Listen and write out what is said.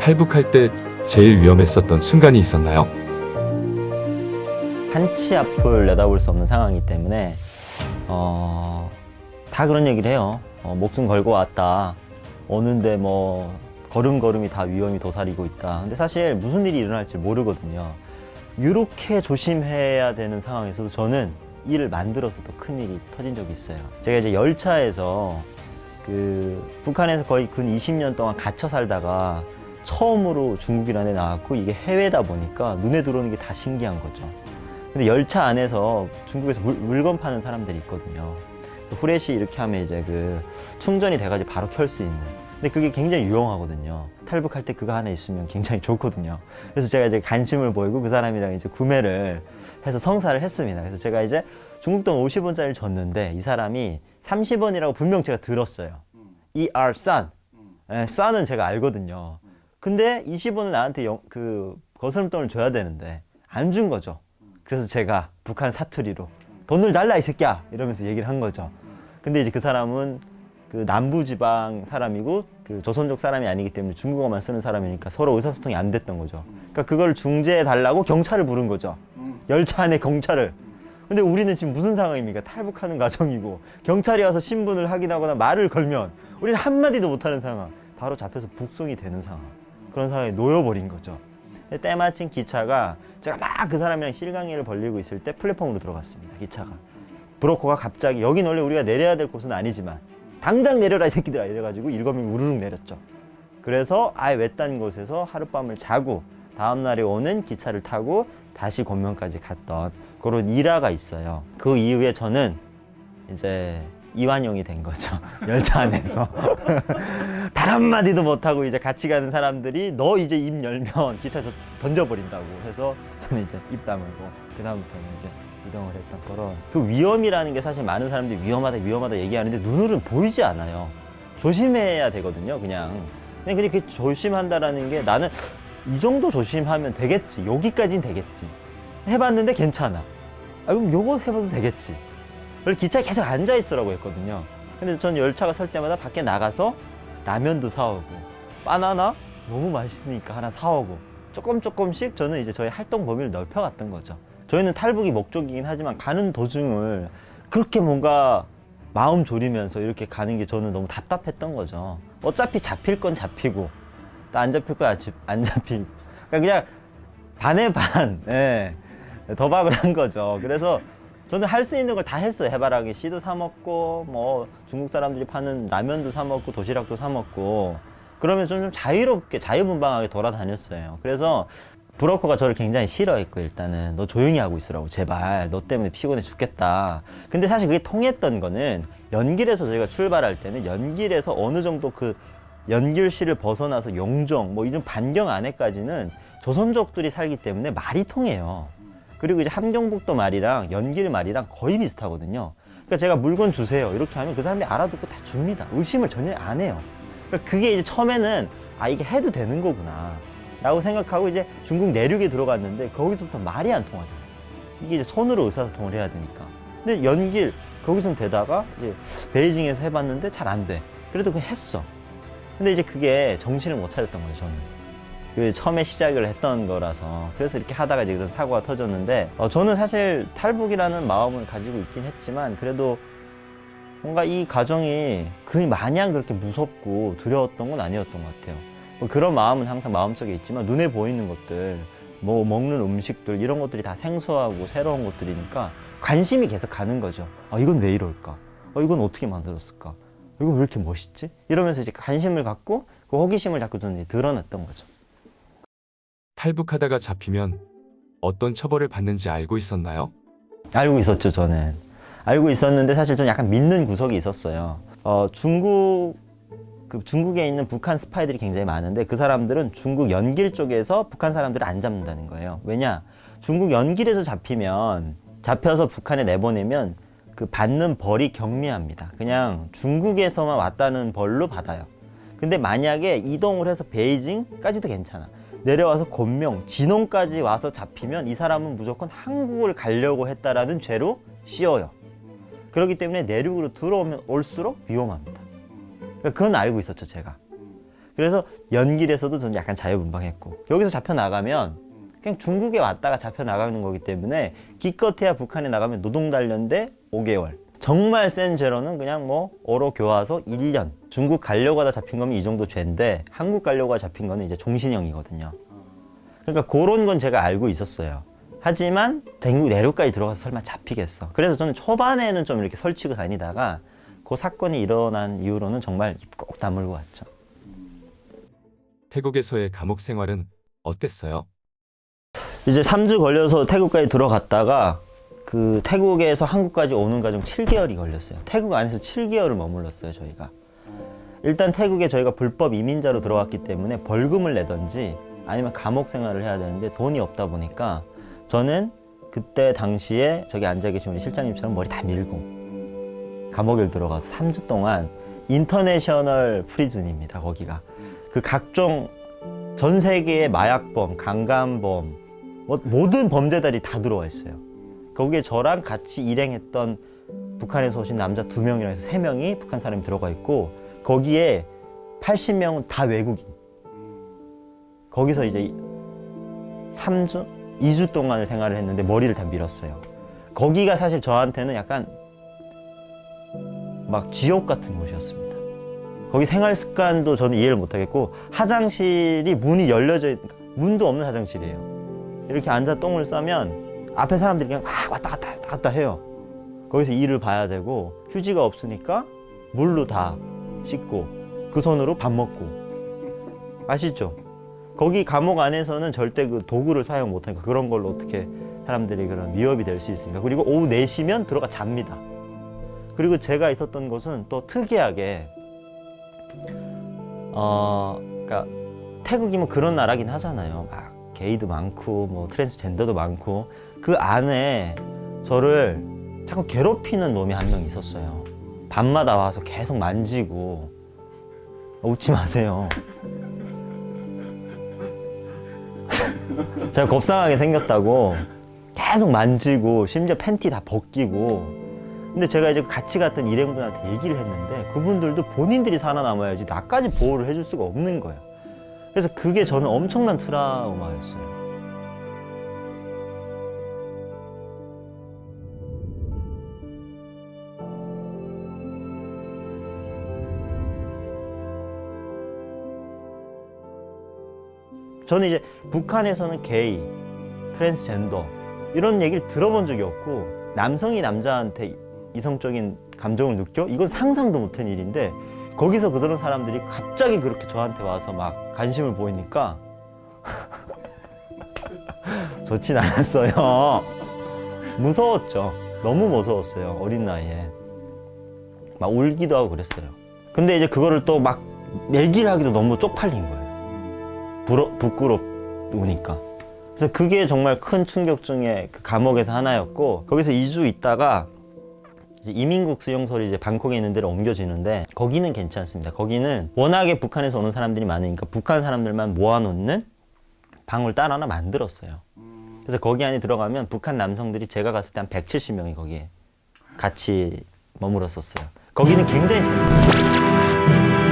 탈북할 때 제일 위험했었던 순간이 있었나요? 한 치 앞을 내다볼 수 없는 상황이기 때문에 다 그런 얘기를 해요. 목숨 걸고 왔다. 오는데 뭐 걸음걸음이 다 위험이 도사리고 있다. 근데 사실 무슨 일이 일어날지 모르거든요. 이렇게 조심해야 되는 상황에서도 저는 일을 만들어서 더 큰 일이 터진 적이 있어요. 제가 이제 열차에서 북한에서 거의 근 20년 동안 갇혀 살다가 처음으로 중국이라는 데 나왔고, 이게 해외다 보니까 눈에 들어오는 게 다 신기한 거죠. 근데 열차 안에서 중국에서 물건 파는 사람들이 있거든요. 후레쉬 이렇게 하면 이제 충전이 돼가지고 바로 켤 수 있는. 근데 그게 굉장히 유용하거든요. 탈북할 때 그거 하나 있으면 굉장히 좋거든요. 그래서 제가 이제 관심을 보이고 그 사람이랑 이제 구매를 해서 성사를 했습니다. 그래서 제가 이제 중국 돈 50원짜리를 줬는데 이 사람이 30원이라고 분명 제가 들었어요. ER 싼. 네, 싼은 제가 알거든요. 근데 20원을 나한테 거스름돈을 줘야 되는데 안 준 거죠. 그래서 제가 북한 사투리로 돈을 달라 이 새끼야 이러면서 얘기를 한 거죠. 근데 이제 그 사람은 남부지방 사람이고 조선족 사람이 아니기 때문에 중국어만 쓰는 사람이니까 서로 의사소통이 안 됐던 거죠. 그러니까 그걸 중재해 달라고 경찰을 부른 거죠. 열차 안에 경찰을. 근데 우리는 지금 무슨 상황입니까? 탈북하는 과정이고 경찰이 와서 신분을 확인하거나 말을 걸면 우리는 한마디도 못하는 상황. 바로 잡혀서 북송이 되는 상황. 그런 상황에 놓여버린 거죠. 때마침 기차가 제가 막 그 사람이랑 실강의를 벌리고 있을 때 플랫폼으로 들어갔습니다. 기차가. 브로커가 갑자기, 여긴 원래 우리가 내려야 될 곳은 아니지만 당장 내려라 이 새끼들아 이래가지고 일거명이 우르륵 내렸죠. 그래서 아예 외딴 곳에서 하룻밤을 자고 다음날에 오는 기차를 타고 다시 권명까지 갔던 그런 일화가 있어요. 그 이후에 저는 이제 이완용이 된 거죠. 열차 안에서. 단 한마디도 못하고 이제 같이 가는 사람들이 너 이제 입 열면 기차 던져버린다고 해서 저는 이제 입 다물고 그 다음부터는 이제 이동을 했던 거로. 그 위험이라는 게 사실 많은 사람들이 위험하다 얘기하는데 눈으로는 보이지 않아요. 조심해야 되거든요. 그냥 그렇게 조심한다라는 게 나는 이 정도 조심하면 되겠지. 여기까지는 되겠지. 해봤는데 괜찮아. 그럼 요거 해봐도 되겠지. 그래서 기차에 계속 앉아있으라고 했거든요. 근데 전 열차가 설 때마다 밖에 나가서 라면도 사오고 바나나 너무 맛있으니까 하나 사오고 조금씩 저는 이제 저희 활동 범위를 넓혀갔던 거죠. 저희는 탈북이 목적이긴 하지만 가는 도중을 그렇게 뭔가 마음 졸이면서 이렇게 가는 게 저는 너무 답답했던 거죠. 어차피 잡힐 건 잡히고 또 안 잡힐 건 안 잡히고 그냥 반에 반 도박을 한 거죠. 그래서 저는 할 수 있는 걸 다 했어요. 해바라기 씨도 사 먹고 뭐 중국 사람들이 파는 라면도 사 먹고 도시락도 사 먹고 그러면 좀 자유롭게 자유분방하게 돌아다녔어요. 그래서 브로커가 저를 굉장히 싫어했고, 일단은 너 조용히 하고 있으라고 제발 너 때문에 피곤해 죽겠다. 근데 사실 그게 통했던 거는 연길에서 저희가 출발할 때는 연길에서 어느 정도 연길시를 벗어나서 용정 뭐 이런 반경 안에까지는 조선족들이 살기 때문에 말이 통해요. 그리고 이제 함경북도 말이랑 연길 말이랑 거의 비슷하거든요. 그러니까 제가 물건 주세요 이렇게 하면 그 사람이 알아듣고 다 줍니다. 의심을 전혀 안 해요. 그러니까 그게 이제 처음에는 이게 해도 되는 거구나 라고 생각하고 이제 중국 내륙에 들어갔는데 거기서부터 말이 안 통하잖아요. 이게 이제 손으로 의사소통을 해야 되니까. 근데 연길 거기서 되다가 이제 베이징에서 해봤는데 잘 안 돼. 그래도 그냥 했어. 근데 이제 그게 정신을 못 차렸던 거예요. 저는 처음에 시작을 했던 거라서. 그래서 이렇게 하다가 이제 그런 사고가 터졌는데 저는 사실 탈북이라는 마음을 가지고 있긴 했지만 그래도 뭔가 이 과정이 마냥 그렇게 무섭고 두려웠던 건 아니었던 것 같아요. 그런 마음은 항상 마음속에 있지만 눈에 보이는 것들, 뭐 먹는 음식들 이런 것들이 다 생소하고 새로운 것들이니까 관심이 계속 가는 거죠. 이건 왜 이럴까? 이건 어떻게 만들었을까? 이건 왜 이렇게 멋있지? 이러면서 이제 관심을 갖고 그 호기심을 자꾸 저는 드러냈던 거죠. 탈북하다가 잡히면 어떤 처벌을 받는지 알고 있었나요? 알고 있었죠, 저는. 알고 있었는데 사실 저는 약간 믿는 구석이 있었어요. 중국에 있는 북한 스파이들이 굉장히 많은데 그 사람들은 중국 연길 쪽에서 북한 사람들을 안 잡는다는 거예요. 왜냐? 중국 연길에서 잡혀서 북한에 내보내면 받는 벌이 경미합니다. 그냥 중국에서만 왔다는 벌로 받아요. 근데 만약에 이동을 해서 베이징까지도 괜찮아. 내려와서 곤명, 진홍까지 와서 잡히면 이 사람은 무조건 한국을 가려고 했다라는 죄로 씌워요. 그렇기 때문에 내륙으로 들어오면 올수록 위험합니다. 그건 알고 있었죠, 제가. 그래서 연길에서도 저는 약간 자유분방했고, 여기서 잡혀 나가면 그냥 중국에 왔다가 잡혀 나가는 거기 때문에 기껏해야 북한에 나가면 노동단련대 5개월, 정말 센 죄로는 그냥 뭐 어로 교화소 1년. 중국 가려고 하다 잡힌 거면 이 정도 죄인데 한국 가려고 하다 잡힌 거는 이제 종신형이거든요. 그러니까 그런 건 제가 알고 있었어요. 하지만 대구 내륙까지 들어가서 설마 잡히겠어. 그래서 저는 초반에는 좀 이렇게 설치고 다니다가 그 사건이 일어난 이후로는 정말 입 꼭 다물고 왔죠. 태국에서의 감옥 생활은 어땠어요? 이제 3주 걸려서 태국까지 들어갔다가 그 태국에서 한국까지 오는 과정 7개월이 걸렸어요. 태국 안에서 7개월을 머물렀어요, 저희가. 일단 태국에 저희가 불법 이민자로 들어왔기 때문에 벌금을 내든지 아니면 감옥 생활을 해야 되는데 돈이 없다 보니까 저는 그때 당시에 저기 앉아 계신 우리 실장님처럼 머리 다 밀고 감옥에 들어가서 3주 동안 인터내셔널 프리즌입니다, 거기가. 그 각종 전 세계의 마약범, 강간범, 모든 범죄들이 다 들어와 있어요. 거기에 저랑 같이 일행했던 북한에서 오신 남자 2명이라 해서 3명이 북한 사람이 들어가 있고, 거기에 80명은 다 외국인. 거기서 이제 3주? 2주 동안을 생활을 했는데 머리를 다 밀었어요. 거기가 사실 저한테는 약간 막 지옥 같은 곳이었습니다. 거기 생활 습관도 저는 이해를 못하겠고, 화장실이 문이 열려져 있는, 문도 없는 화장실이에요. 이렇게 앉아 똥을 싸면 앞에 사람들이 그냥 막 왔다 갔다 해요. 거기서 일을 봐야 되고, 휴지가 없으니까 물로 다 씻고 그 손으로 밥 먹고. 아시죠? 거기 감옥 안에서는 절대 그 도구를 사용 못하니까 그런 걸로 어떻게 사람들이 그런 위협이 될 수 있으니까. 그리고 오후 4시면 들어가 잡니다. 그리고 제가 있었던 곳은 또 특이하게 그러니까 태국이면 그런 나라긴 하잖아요. 막 게이도 많고 뭐 트랜스젠더도 많고, 그 안에 저를 자꾸 괴롭히는 놈이 한 명 있었어요. 밤마다 와서 계속 만지고. 웃지 마세요. 제가 곱상하게 생겼다고 계속 만지고, 심지어 팬티 다 벗기고. 근데 제가 이제 같이 갔던 일행분한테 얘기를 했는데 그분들도 본인들이 살아남아야지 나까지 보호를 해줄 수가 없는 거예요. 그래서 그게 저는 엄청난 트라우마였어요. 저는 이제 북한에서는 게이, 트랜스젠더 이런 얘기를 들어본 적이 없고, 남성이 남자한테 이성적인 감정을 느껴? 이건 상상도 못한 일인데, 거기서 그런 사람들이 갑자기 그렇게 저한테 와서 막 관심을 보이니까 좋진 않았어요. 무서웠죠. 너무 무서웠어요. 어린 나이에. 막 울기도 하고 그랬어요. 근데 이제 그거를 또 막 얘기를 하기도 너무 쪽팔린 거예요. 부끄럽으니까. 그래서 그게 정말 큰 충격 중에 그 감옥에서 하나였고, 거기서 2주 있다가 이제 이민국 수용소를 이제 방콕에 있는 데로 옮겨지는데, 거기는 괜찮습니다. 거기는 워낙에 북한에서 오는 사람들이 많으니까 북한 사람들만 모아놓는 방을 따로 하나 만들었어요. 그래서 거기 안에 들어가면 북한 남성들이 제가 갔을 때 한 170명이 거기에 같이 머물었었어요. 거기는 굉장히 재밌어요.